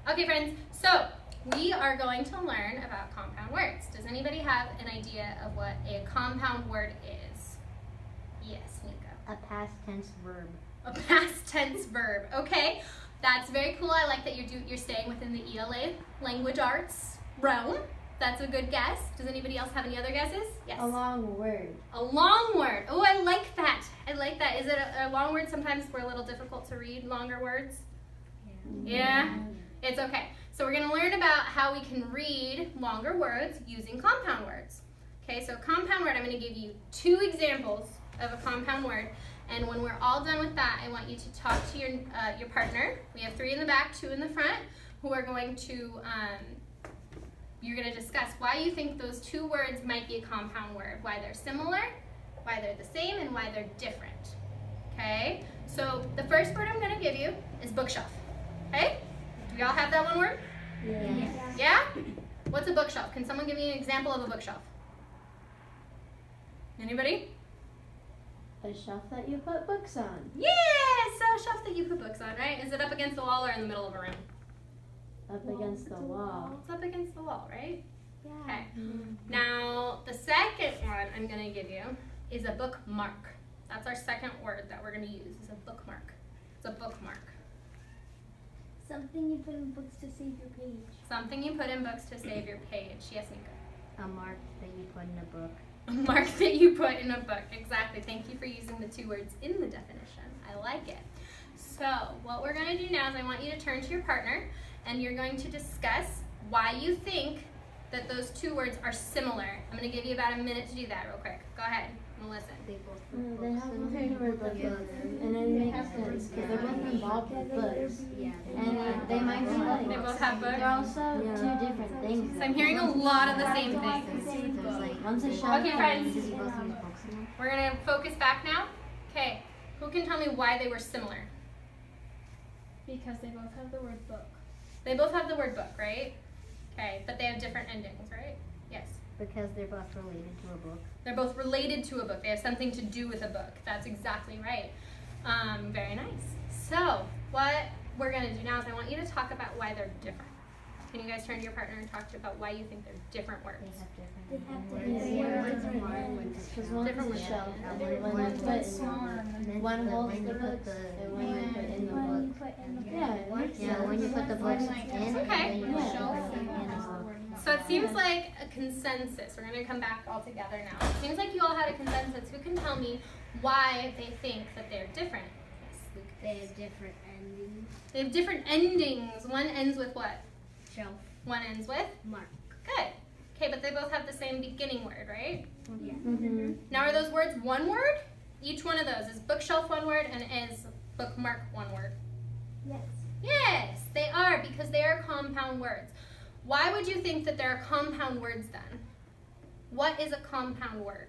Okay, friends, so we are going to learn about compound words. Does anybody have an idea of what a compound word is? Yes, Nico. A past tense verb. A past tense verb. Okay, that's very cool. I like that you're staying within the ELA language arts realm. That's a good guess. Does anybody else have any other guesses? Yes. A long word. A long word. Oh, I like that. I like that. Is it a long word? Sometimes we're a little difficult to read longer words. Yeah? It's okay. So we're going to learn about how we can read longer words using compound words. Okay, so compound word, I'm going to give you 2 examples of a compound word. And when we're all done with that, I want you to talk to your partner. We have 3 in the back, 2 in the front, who are going to, you're going to discuss why you think those 2 words might be a compound word, why they're similar, why they're the same, and why they're different. Okay, so the first word I'm going to give you is bookshelf. Okay, do y'all have that one word? Yes. Yeah? What's a bookshelf? Can someone give me an example of a bookshelf? Anybody? A shelf that you put books on. Yes, so a shelf that you put books on, right? Is it up against the wall or in the middle of a room? Up against the wall. It's up against the wall, right? Yeah. Okay. Now, the second one I'm going to give you is a bookmark. That's our second word that we're going to use, is a bookmark. It's a bookmark. Something you put in books to save your page. Something you put in books to save your page. Yes, Nika? A mark that you put in a book. A mark that you put in a book. Exactly. Thank you for using the 2 words in the definition. I like it. So what we're going to do now is I want you to turn to your partner and you're going to discuss why you think that those 2 words are similar. I'm going to give you about a minute to do that real quick. Go ahead and listen. They have the same word together, and it makes sense because they're both involved with books. Yeah. And they might be like They both have books? they're also 2 different things. So I'm hearing a lot of the same things. There's like one's a shelf. Okay, friends. Because you both use books in it. We're going to focus back now. Okay. Who can tell me why they were similar? Because they both have the word book. They both have the word book, right? Okay, but they have different endings, right? Yes. Because they're both related to a book. They're both related to a book. They have something to do with a book. That's exactly right. Very nice. So what we're going to do now is I want you to talk about why they're different. Can you guys turn to your partner and talk about why you think they're different words? They have different words. Because one's a shelf, and one holds the books, and one you put in the book. Yeah, when you put the books in, Okay. then you put the book in the book. So it seems like a consensus. We're going to come back all together now. It seems like you all had a consensus. Who can tell me why they think that they're different? Yes, Luke. They have different endings. They have different endings. One ends with what? Shelf. One ends with? Mark. Good. Okay, but they both have the same beginning word, right? Yeah. Mm-hmm. Now are those words one word? Each one of those is bookshelf one word and is bookmark one word. Yes. Yes, they are because they are compound words. Why would you think that there are compound words then? What is a compound word?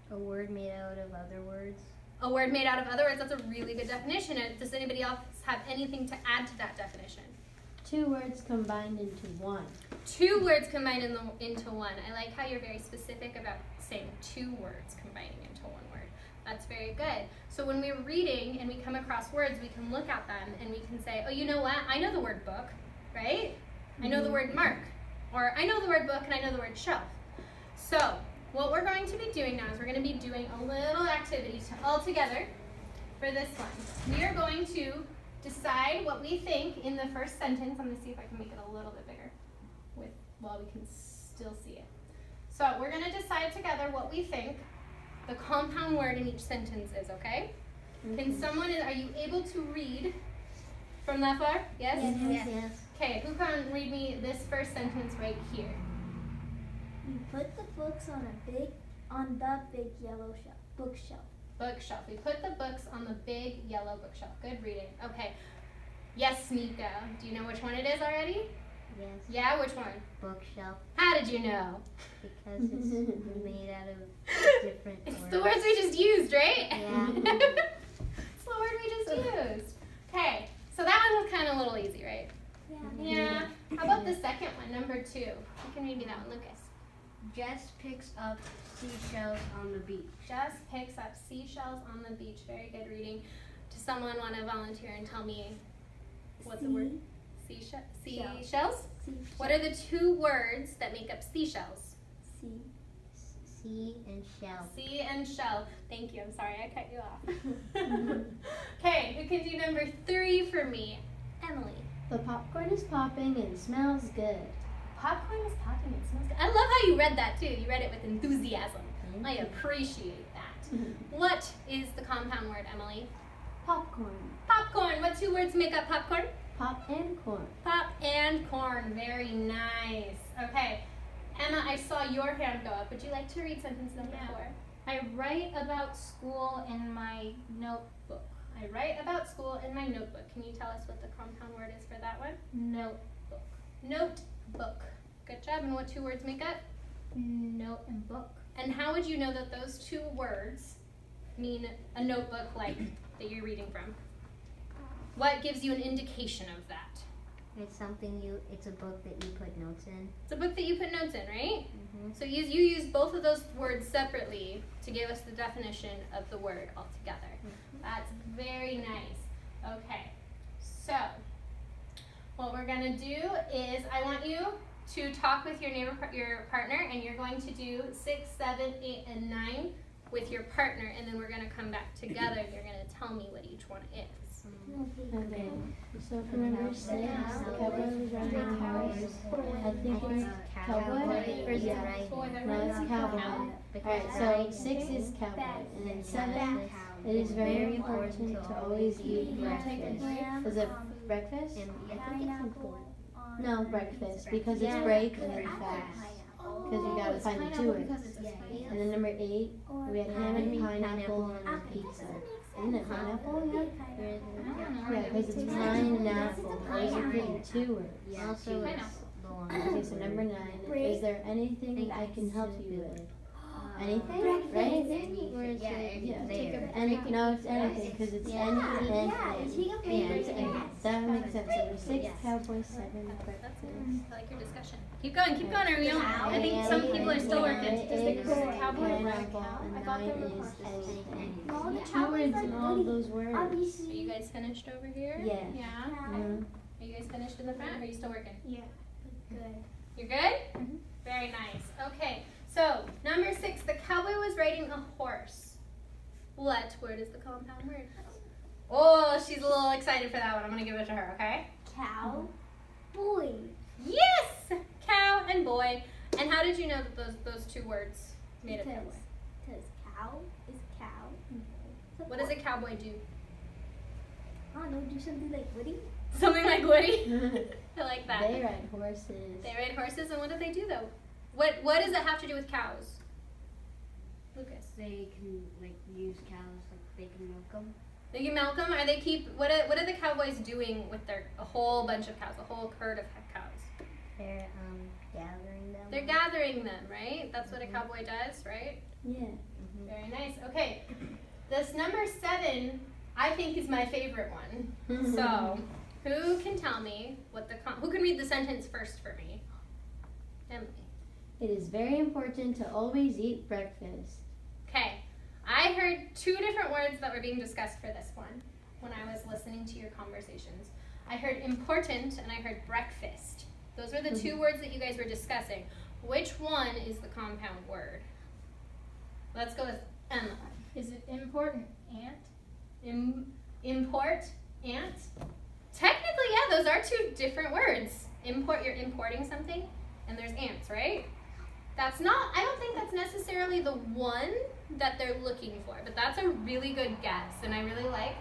A word made out of other words. A word made out of other words. That's a really good definition. Does anybody else have anything to add to that definition? 2 words combined into one. 2 words combined into one. I like how you're very specific about saying 2 words combining into one word. That's very good. So when we're reading and we come across words, we can look at them and we can say, oh, you know what? I know the word book, right? I know the word mark. Or I know the word book and I know the word shelf. So what we're going to be doing now is we're going to be doing a little activity all together for this one. We are going to decide what we think in the first sentence. I'm going to see if I can make it a little bit bigger while we can still see it. So we're going to decide together what we think the compound word in each sentence is, okay? Can someone, are you able to read from that far? Yes? Yes. Okay, who can read me this first sentence right here? You put the books on the big yellow bookshelf. Bookshelf. We put the books on the big yellow bookshelf. Good reading. Okay. Yes, Nico. Do you know which one it is already? Yes. Yeah, which one? Bookshelf. How did you know? Because it's made out of different It's words. the words we just used, right? Yeah. It's the word we just used. Okay, so that one was kind of a little easy, right? Yeah. How about the second one, number 2? You can read me that one, Lucas. Jess picks up seashells on the beach. Jess picks up seashells on the beach. Very good reading. Does someone want to volunteer and tell me what the word? Seashells? What are the two words that make up seashells? Sea and shell. Sea and shell. Thank you. I'm sorry I cut you off. Okay, who can do number 3 for me? Emily. The popcorn is popping and smells good. Popcorn is popping and smells good. I love how you read that too. You read it with enthusiasm. I appreciate that. What is the compound word, Emily? Popcorn. Popcorn. What 2 words make up popcorn? Pop and corn. Pop and corn. Very nice. Okay. Emma, I saw your hand go up. Would you like to read sentence number 4? I write about school in my notebook. I write about school in my notebook. Can you tell us what the compound word is for that one? Notebook. Notebook. Good job. And what 2 words make up? Note and book. And how would you know that those 2 words mean a notebook like that you're reading from? What gives you an indication of that? It's a book that you put notes in. It's a book that you put notes in, right? Mm-hmm. So you use both of those words separately to give us the definition of the word altogether. Mm-hmm. That's very nice. Okay, so what we're gonna do is I want you to talk with your partner, and you're going to do 6, 7, 8, and 9 with your partner, and then we're gonna come back together and you're gonna tell me what each one is. Okay. So for number 6, the cowboy was riding a horse. I think it's cowboy or is it right? No, it's cowboy. Alright, so 6 is cowboy. And then 7, it is very important to always eat breakfast. Is it breakfast? No, breakfast, because it's break and then fast. Because you gotta find the 2 words. And then number 8, we had ham and pineapple and pizza. Isn't it pineapple? Yeah, because it's pine and apple. Those are pretty 2 words. Yeah, Also, pineapple. okay, so number 9, is there anything that I can help you with? Anything? Right? No, it's anything, because it's anything. That makes sense. So there's 6 cowboys, 7 breakfast. I like your discussion. Keep going, Ariel. I think some people are still working. Does the cowboy pineapple and 9 is anything. 2 words in all of those words. Are you guys finished over here? Yeah. Yeah? Mhm. Are you guys finished in the front, or are you still working? Yeah. Good. You're good? Very nice. Okay, so number 6, the cowboy was riding a horse. What word is the compound word? Oh, she's a little excited for that one. I'm going to give it to her, okay? Cow. Boy. Yes! Cow and boy. And how did you know that those 2 words made a cowboy? Because cow is cow. What does a cowboy do? I don't know, do something like Woody? Something like Woody? I like that. They ride horses. They ride horses, and what do they do though? What does it have to do with cows? Lucas. They can use cows, they can milk them. They can milk them. What are the cowboys doing with a whole bunch of cows, a whole herd of cows? They're gathering them. They're gathering them, right? That's what a cowboy does, right? Yeah. Very nice. Okay, this number 7, I think, is my favorite one. So, who can tell me who can read the sentence first for me? Emily. It is very important to always eat breakfast. Okay, I heard 2 different words that were being discussed for this one when I was listening to your conversations. I heard important and I heard breakfast. Those were the 2 words that you guys were discussing. Which one is the compound word? Let's go with Emma. Is it important, Aunt? Import, ant? Technically, yeah, those are 2 different words. Import, you're importing something, and there's ants, right? I don't think that's necessarily the one that they're looking for, but that's a really good guess, and I really like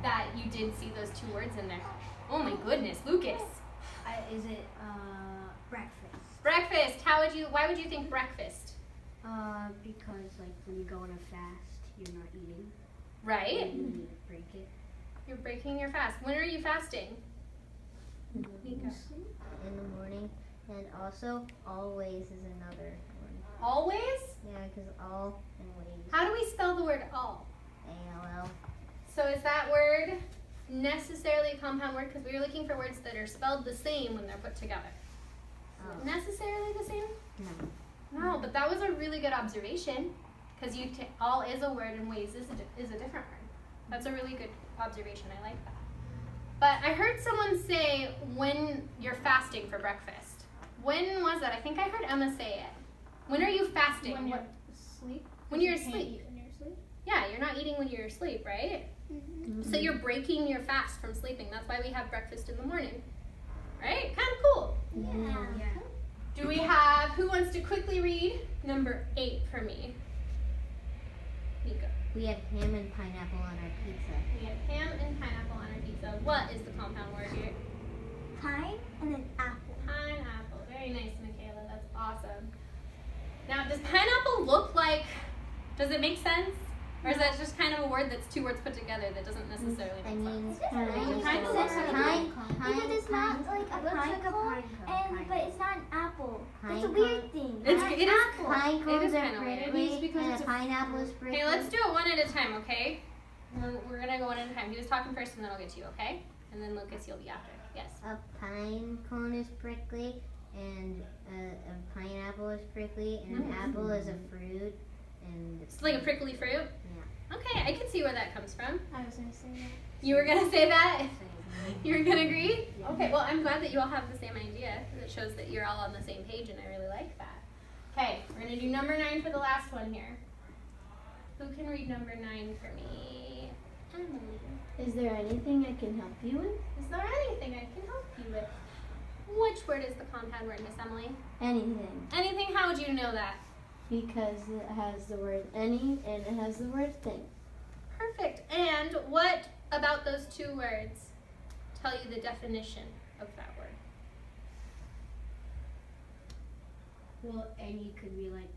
that you did see those 2 words in there. Oh my goodness, Lucas. Is it breakfast? Breakfast, why would you think breakfast? Because when you go on a fast, you're not eating. Right? You need to break it. You're breaking your fast. When are you fasting? Mika. In the morning. And also, always is another one. Always? Yeah, because all and ways. How do we spell the word all? ALL. So is that word necessarily a compound word? Because we were looking for words that are spelled the same when they're put together. Necessarily the same? No, but that was a really good observation. Because all is a word and ways is a different word. That's a really good observation. I like that. But I heard someone say when you're fasting for breakfast. When was that? I think I heard Emma say it. When are you fasting? When you're asleep. When you're You can't asleep. eat when you're asleep. Yeah, you're not eating when you're asleep, right? So you're breaking your fast from sleeping. That's why we have breakfast in the morning. Right? Kind of cool. Yeah. Do we have, who wants to quickly read number 8 for me? Nico. We have ham and pineapple on our pizza. We have ham and pineapple on our pizza. What is the compound word here? Pine and an apple. Pineapple. Very nice, Michaela. That's awesome. Now, does pineapple look like, does it make sense? Or is that just kind of a word that's 2 words put together that doesn't necessarily I make sense? mean, It's just really Pine cool. looks pine, Because it's not like a Looks like a cone, pine cone, and but it's not an apple. Pine It's a cone. weird thing. It's- Not it an is apple. pine It cones is are kinda weird. prickly, because and it's a a pineapple is prickly. Okay, let's do it one at a time, okay? We're gonna go one at a time. He was talking first and then I'll get to you, okay? And then Lucas, you'll be after. Yes. A pine cone is prickly, and a pineapple is prickly, and an apple is a fruit, and It's like a prickly fruit? Yeah. Okay, I can see where that comes from. I was gonna say that. You were gonna say that? So, You were gonna agree? Okay, well, I'm glad that you all have the same idea. It shows that you're all on the same page, and I really like that. Okay, we're gonna do number 9 for the last one here. Who can read number 9 for me? Emily. is there anything I can help you with? Is there anything I can help you with? Which word is the compound word, Miss Emily? Anything. Anything? How would you know that? Because it has the word any and it has the word thing. Perfect. And what about those 2 words tell you the definition of that word? Well, any could be like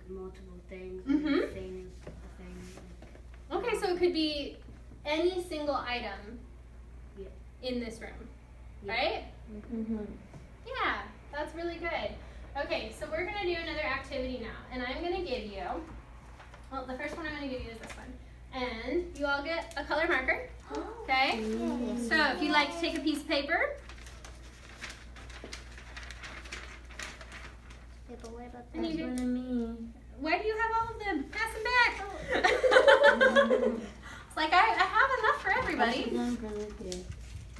multiple things. Mhm. Things, a thing. Okay, so it could be any single item Yeah. in this room, Yeah. right? Mm-hmm. Yeah, that's really good. Okay, so we're gonna do another activity now, and I'm gonna give you, well, the first one I'm gonna give you is this one. And you all get a color marker, okay? So if you'd like to take a piece of paper, Yeah, but what about and you That's can, what I mean. why do you have all of them? Pass them back. It's like I have enough for everybody. Done for Lucas.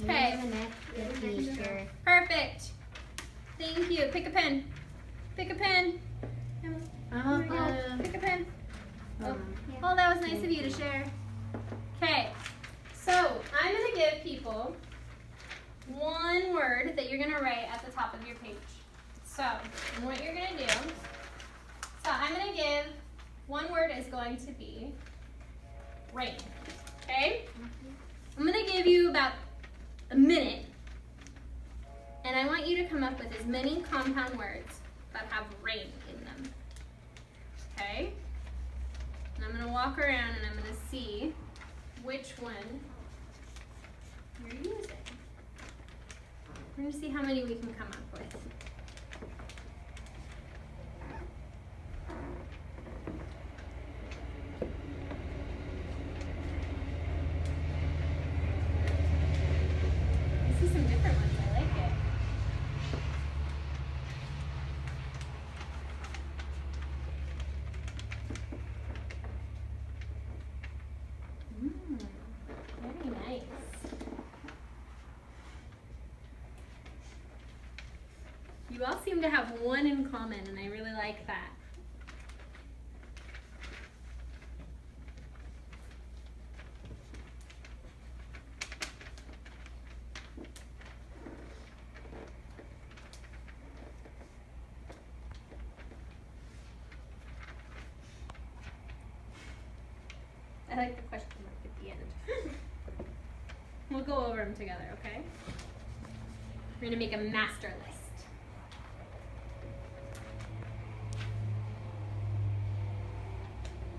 Okay. Here's an extra teacher. Perfect. Thank you. Pick a pen. Pick a pen. I'm Here we go. up. Pick a pen. Oh. Oh, that was nice of you to share. Okay, so I'm going to give people one word that you're going to write at the top of your page. So, what you're going to do, so I'm going to give, one word is going to be rain. Okay? I'm going to give you about a minute, and I want you to come up with as many compound words that have rain in them. Okay? And I'm going to walk around and I'm going to see which one you're using. We're going to see how many we can come up with. I see some different ones. I like it. Very nice. You all seem to have one in common, and I really like that. I like the question mark at the end. We'll go over them together, okay? We're gonna make a master list.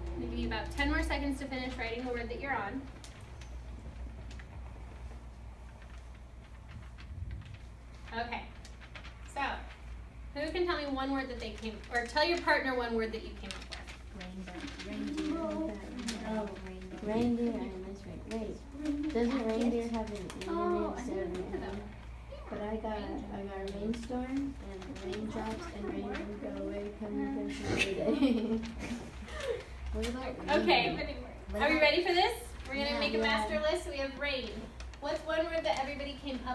I'm gonna give you about 10 more seconds to finish writing the word that you're on. Okay, so who can tell me one word that they came, or tell your partner one word that you came up with? Reindeer. Oh. Reindeer and that's right. Wait, doesn't reindeer have an E instead of an M? But I got a rainstorm and raindrops and rain will go away coming every day. What about rain? Okay, What are we about- ready for this? We're gonna Yeah, make a yeah. master list. So we have rain, What's one word that everybody came up